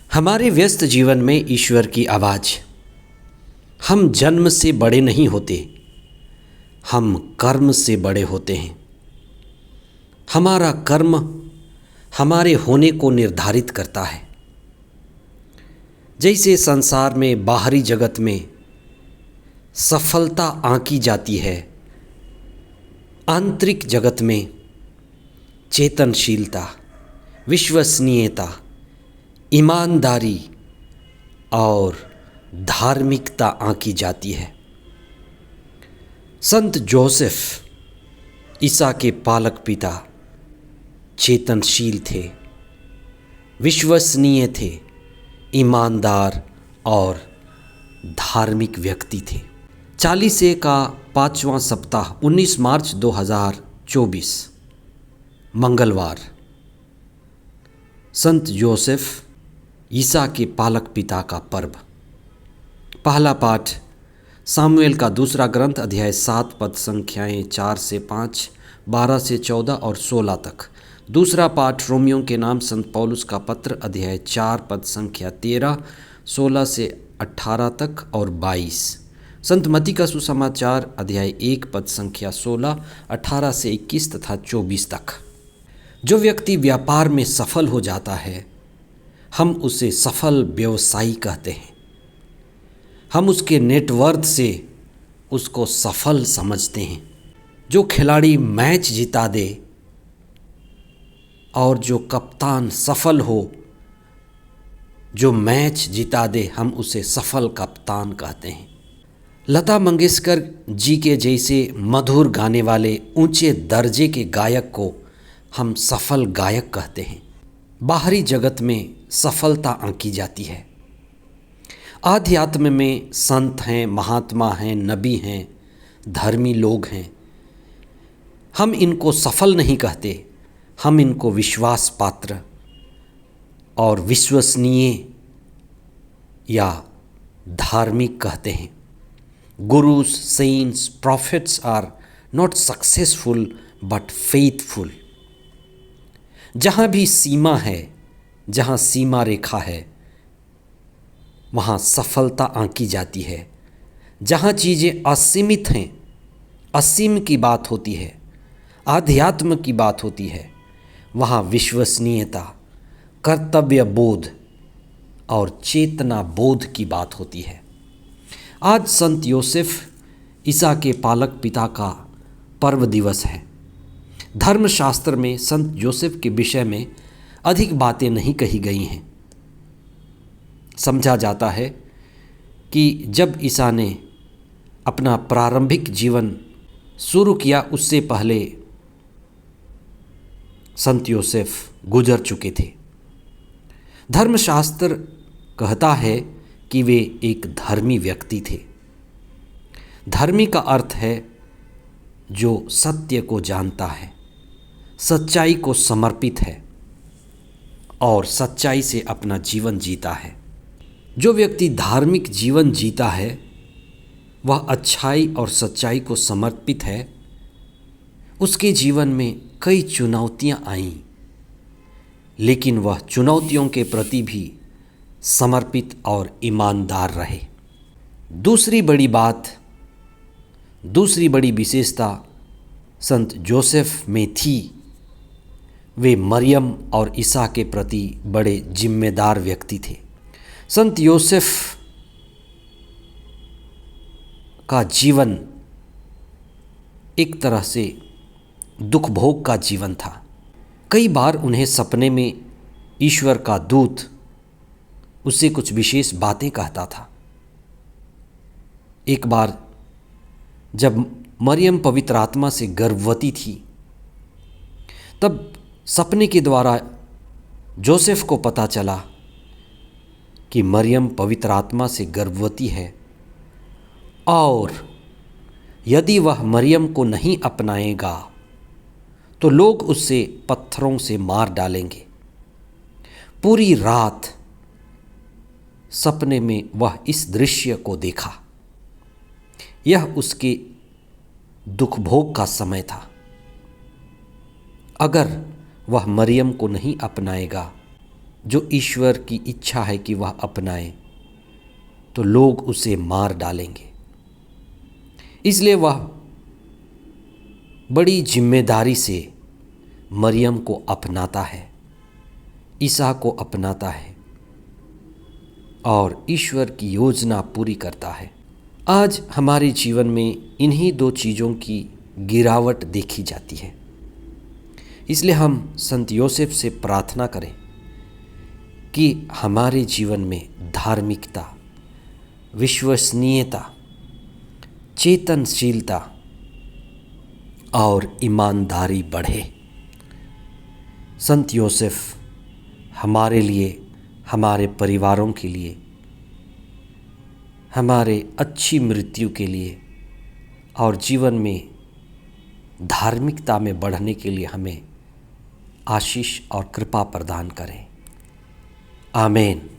हमारे व्यस्त जीवन में ईश्वर की आवाज़। हम जन्म से बड़े नहीं होते, हम कर्म से बड़े होते हैं। हमारा कर्म हमारे होने को निर्धारित करता है। जैसे संसार में बाहरी जगत में सफलता आंकी जाती है, आंतरिक जगत में चेतनशीलता, विश्वसनीयता, ईमानदारी और धार्मिकता आंकी जाती है। संत जोसेफ ईसा के पालक पिता चेतनशील थे, विश्वसनीय थे, ईमानदार और धार्मिक व्यक्ति थे। 40 का 5वां सप्ताह 19 मार्च 2024 मंगलवार। संत जोसेफ ईसा के पालक पिता का पर्व। पहला पाठ सामुएल का दूसरा ग्रंथ अध्याय 7 पद संख्याएं 4 से 5, 12 से 14 और 16 तक। दूसरा पाठ रोमियों के नाम संत पौलुस का पत्र अध्याय 4 पद संख्या 13, 16 से 18 तक और 22। संत मत्ती का सुसमाचार अध्याय 1 पद संख्या 16, 18 से 21 तथा 24 तक। जो व्यक्ति व्यापार में सफल हो जाता है, हम उसे सफल व्यवसायी कहते हैं। हम उसके नेटवर्थ से उसको सफल समझते हैं। जो खिलाड़ी मैच जिता दे और जो कप्तान सफल हो, जो मैच जिता दे, हम उसे सफल कप्तान कहते हैं। लता मंगेशकर जी के जैसे मधुर गाने वाले ऊंचे दर्जे के गायक को हम सफल गायक कहते हैं। बाहरी जगत में सफलता आंकी जाती है। आध्यात्म में संत हैं, महात्मा हैं, नबी हैं, धर्मी लोग हैं। हम इनको सफल नहीं कहते, हम इनको विश्वास पात्र और विश्वसनीय या धार्मिक कहते हैं। Gurus, saints, prophets are not successful but faithful. जहाँ भी सीमा है, जहाँ सीमा रेखा है, वहाँ सफलता आंकी जाती है। जहाँ चीज़ें असीमित हैं, असीम की बात होती है, आध्यात्म की बात होती है, वहाँ विश्वसनीयता, कर्तव्य बोध और चेतना बोध की बात होती है। आज संत योसेफ ईसा के पालक पिता का पर्व दिवस है। धर्मशास्त्र में संत जोसेफ के विषय में अधिक बातें नहीं कही गई हैं। समझा जाता है कि जब ईसा ने अपना प्रारंभिक जीवन शुरू किया, उससे पहले संत योसेफ गुजर चुके थे। धर्मशास्त्र कहता है कि वे एक धर्मी व्यक्ति थे। धर्मी का अर्थ है जो सत्य को जानता है, सच्चाई को समर्पित है और सच्चाई से अपना जीवन जीता है। जो व्यक्ति धार्मिक जीवन जीता है, वह अच्छाई और सच्चाई को समर्पित है। उसके जीवन में कई चुनौतियां आईं, लेकिन वह चुनौतियों के प्रति भी समर्पित और ईमानदार रहे। दूसरी बड़ी विशेषता संत जोसेफ में थी। वे मरियम और ईसा के प्रति बड़े जिम्मेदार व्यक्ति थे। संत योसेफ का जीवन एक तरह से दुख भोग का जीवन था। कई बार उन्हें सपने में ईश्वर का दूत उससे कुछ विशेष बातें कहता था। एक बार जब मरियम पवित्र आत्मा से गर्भवती थी, तब सपने के द्वारा जोसेफ को पता चला कि मरियम पवित्र आत्मा से गर्भवती है और यदि वह मरियम को नहीं अपनाएगा तो लोग उससे पत्थरों से मार डालेंगे। पूरी रात सपने में वह इस दृश्य को देखा। यह उसके दुख भोग का समय था। अगर वह मरियम को नहीं अपनाएगा, जो ईश्वर की इच्छा है कि वह अपनाए तो लोग उसे मार डालेंगे। इसलिए वह बड़ी जिम्मेदारी से मरियम को अपनाता है, ईसा को अपनाता है और ईश्वर की योजना पूरी करता है। आज हमारे जीवन में इन्हीं दो चीज़ों की गिरावट देखी जाती है। इसलिए हम संत योसेफ से प्रार्थना करें कि हमारे जीवन में धार्मिकता, विश्वसनीयता, चेतनशीलता और ईमानदारी बढ़े। संत योसेफ हमारे लिए, हमारे परिवारों के लिए, हमारे अच्छी मृत्यु के लिए और जीवन में धार्मिकता में बढ़ने के लिए हमें आशीष और कृपा प्रदान करें। आमीन।